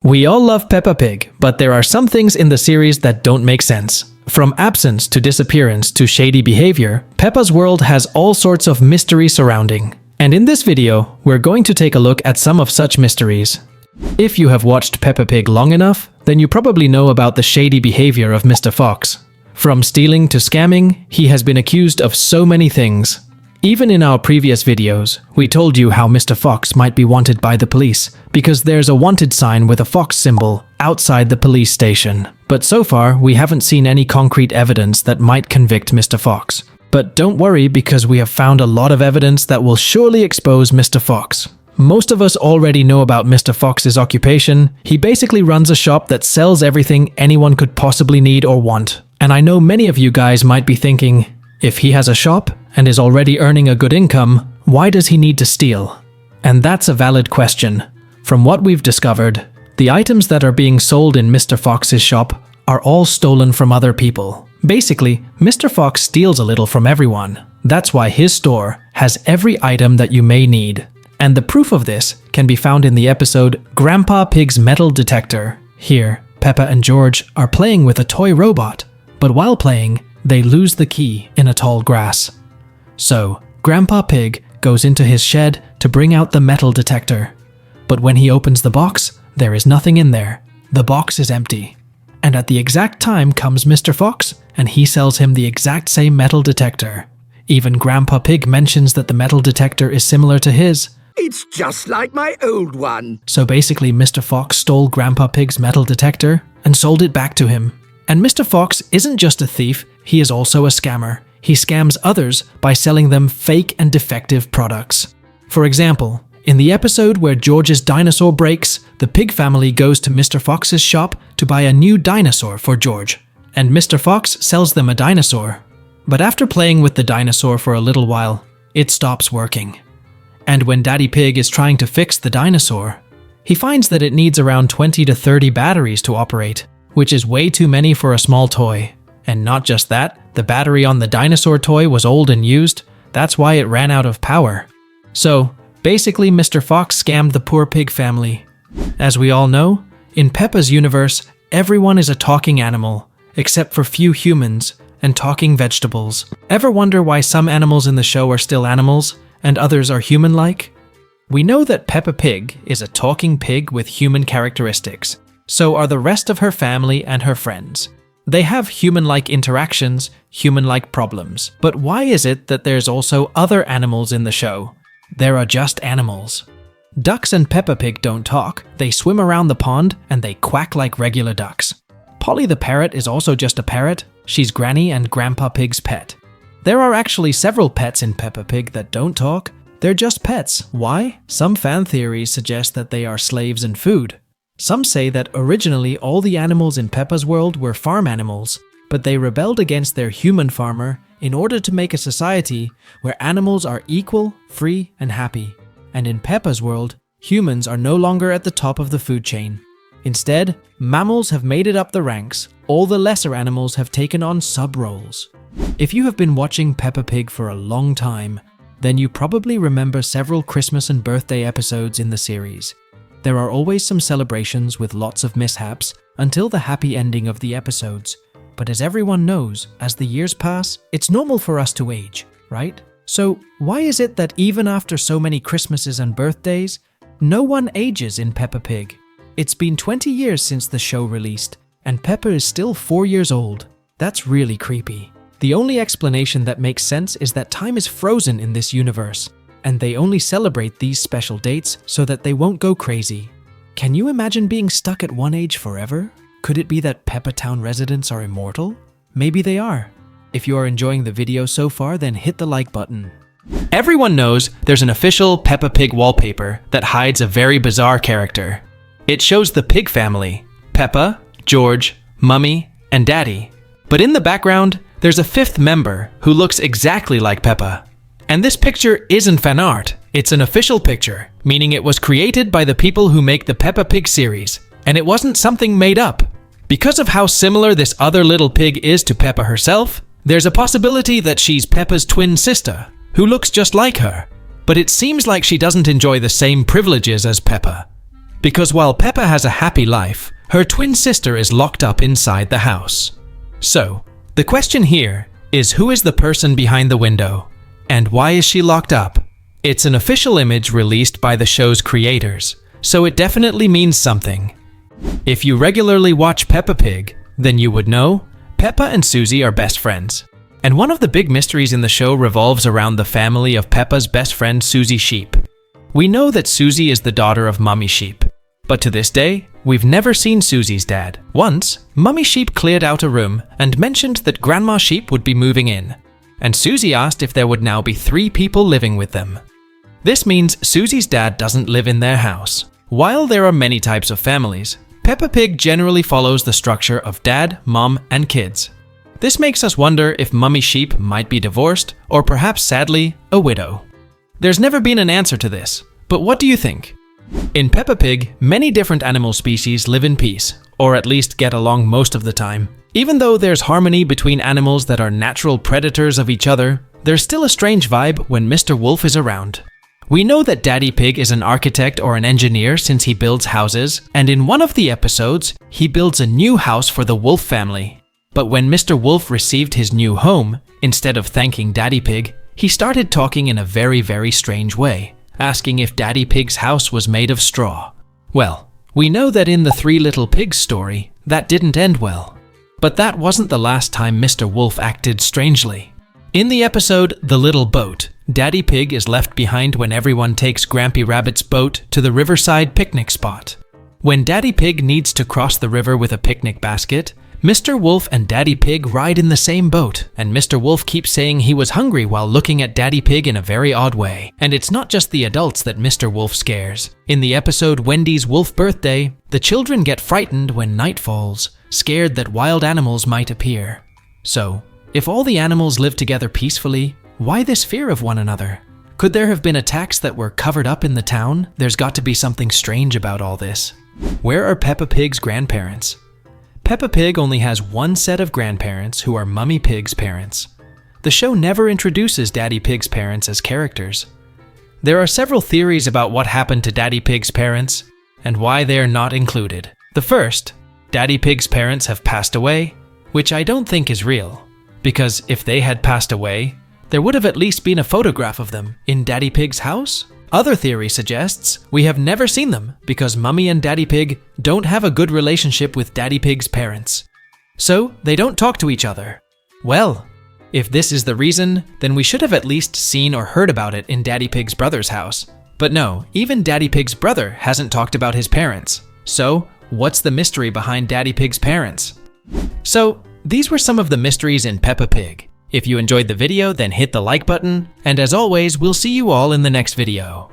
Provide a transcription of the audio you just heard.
We all love Peppa Pig, but there are some things in the series that don't make sense. From absence to disappearance to shady behavior, Peppa's world has all sorts of mystery surrounding. And in this video, we're going to take a look at some of such mysteries. If you have watched Peppa Pig long enough, then you probably know about the shady behavior of Mr. Fox. From stealing to scamming, he has been accused of so many things. Even in our previous videos, we told you how Mr. Fox might be wanted by the police because there's a wanted sign with a fox symbol outside the police station. But so far, we haven't seen any concrete evidence that might convict Mr. Fox. But don't worry, because we have found a lot of evidence that will surely expose Mr. Fox. Most of us already know about Mr. Fox's occupation. He basically runs a shop that sells everything anyone could possibly need or want. And I know many of you guys might be thinking, if he has a shop and is already earning a good income, why does he need to steal? And that's a valid question. From what we've discovered, the items that are being sold in Mr. Fox's shop are all stolen from other people. Basically, Mr. Fox steals a little from everyone. That's why his store has every item that you may need. And the proof of this can be found in the episode Grandpa Pig's Metal Detector. Here, Peppa and George are playing with a toy robot, but while playing, they lose the key in a tall grass. So, Grandpa Pig goes into his shed to bring out the metal detector. But when he opens the box, there is nothing in there. The box is empty. And at the exact time comes Mr. Fox, and he sells him the exact same metal detector. Even Grandpa Pig mentions that the metal detector is similar to his. It's just like my old one. So basically, Mr. Fox stole Grandpa Pig's metal detector and sold it back to him. And Mr. Fox isn't just a thief, he is also a scammer. He scams others by selling them fake and defective products. For example, in the episode where George's dinosaur breaks, the pig family goes to Mr. Fox's shop to buy a new dinosaur for George. And Mr. Fox sells them a dinosaur. But after playing with the dinosaur for a little while, it stops working. And when Daddy Pig is trying to fix the dinosaur, he finds that it needs around 20 to 30 batteries to operate, which is way too many for a small toy. And not just that, the battery on the dinosaur toy was old and used. That's why it ran out of power. So, basically Mr. Fox scammed the poor pig family. As we all know, in Peppa's universe, everyone is a talking animal, except for few humans and talking vegetables. Ever wonder why some animals in the show are still animals and others are human-like? We know that Peppa Pig is a talking pig with human characteristics. So are the rest of her family and her friends. They have human-like interactions, human-like problems. But why is it that there's also other animals in the show? There are just animals. Ducks and Peppa Pig don't talk. They swim around the pond and they quack like regular ducks. Polly the parrot is also just a parrot. She's Granny and Grandpa Pig's pet. There are actually several pets in Peppa Pig that don't talk. They're just pets. Why? Some fan theories suggest that they are slaves and food. Some say that originally all the animals in Peppa's world were farm animals, but they rebelled against their human farmer in order to make a society where animals are equal, free, and happy. And in Peppa's world, humans are no longer at the top of the food chain. Instead, mammals have made it up the ranks. All the lesser animals have taken on sub-roles. If you have been watching Peppa Pig for a long time, then you probably remember several Christmas and birthday episodes in the series. There are always some celebrations with lots of mishaps until the happy ending of the episodes. But as everyone knows, as the years pass, it's normal for us to age, right? So why is it that even after so many Christmases and birthdays, no one ages in Peppa Pig? It's been 20 years since the show released, and Peppa is still 4 years old. That's really creepy. The only explanation that makes sense is that time is frozen in this universe, and they only celebrate these special dates so that they won't go crazy. Can you imagine being stuck at one age forever? Could it be that Peppa Town residents are immortal? Maybe they are. If you are enjoying the video so far, then hit the like button. Everyone knows there's an official Peppa Pig wallpaper that hides a very bizarre character. It shows the pig family, Peppa, George, Mummy, and Daddy. But in the background, there's a fifth member who looks exactly like Peppa. And this picture isn't fan art, it's an official picture, meaning it was created by the people who make the Peppa Pig series, and it wasn't something made up. Because of how similar this other little pig is to Peppa herself, there's a possibility that she's Peppa's twin sister, who looks just like her. But it seems like she doesn't enjoy the same privileges as Peppa. Because while Peppa has a happy life, her twin sister is locked up inside the house. So, the question here is, who is the person behind the window? And why is she locked up? It's an official image released by the show's creators, so it definitely means something. If you regularly watch Peppa Pig, then you would know Peppa and Susie are best friends. And one of the big mysteries in the show revolves around the family of Peppa's best friend Susie Sheep. We know that Susie is the daughter of Mummy Sheep, but to this day, we've never seen Susie's dad. Once, Mummy Sheep cleared out a room and mentioned that Grandma Sheep would be moving in, and Susie asked if there would now be 3 people living with them. This means Susie's dad doesn't live in their house. While there are many types of families, Peppa Pig generally follows the structure of dad, mom, and kids. This makes us wonder if Mummy Sheep might be divorced, or perhaps sadly, a widow. There's never been an answer to this, but what do you think? In Peppa Pig, many different animal species live in peace, or at least get along most of the time. Even though there's harmony between animals that are natural predators of each other, there's still a strange vibe when Mr. Wolf is around. We know that Daddy Pig is an architect or an engineer since he builds houses, and in one of the episodes, he builds a new house for the Wolf family. But when Mr. Wolf received his new home, instead of thanking Daddy Pig, he started talking in a very, very strange way, asking if Daddy Pig's house was made of straw. Well, we know that in the 3 Little Pigs story, that didn't end well. But that wasn't the last time Mr. Wolf acted strangely. In the episode The Little Boat, Daddy Pig is left behind when everyone takes Grampy Rabbit's boat to the riverside picnic spot. When Daddy Pig needs to cross the river with a picnic basket, Mr. Wolf and Daddy Pig ride in the same boat, and Mr. Wolf keeps saying he was hungry while looking at Daddy Pig in a very odd way. And it's not just the adults that Mr. Wolf scares. In the episode Wendy's Wolf Birthday, the children get frightened when night falls, scared that wild animals might appear. So, if all the animals live together peacefully, why this fear of one another? Could there have been attacks that were covered up in the town? There's got to be something strange about all this. Where are Peppa Pig's grandparents? Peppa Pig only has one set of grandparents who are Mummy Pig's parents. The show never introduces Daddy Pig's parents as characters. There are several theories about what happened to Daddy Pig's parents and why they are not included. The first, Daddy Pig's parents have passed away, which I don't think is real, because if they had passed away, there would have at least been a photograph of them in Daddy Pig's house. Other theory suggests we have never seen them because Mummy and Daddy Pig don't have a good relationship with Daddy Pig's parents. So they don't talk to each other. Well, if this is the reason, then we should have at least seen or heard about it in Daddy Pig's brother's house. But no, even Daddy Pig's brother hasn't talked about his parents. So what's the mystery behind Daddy Pig's parents? So these were some of the mysteries in Peppa Pig. If you enjoyed the video, then hit the like button, and as always, we'll see you all in the next video.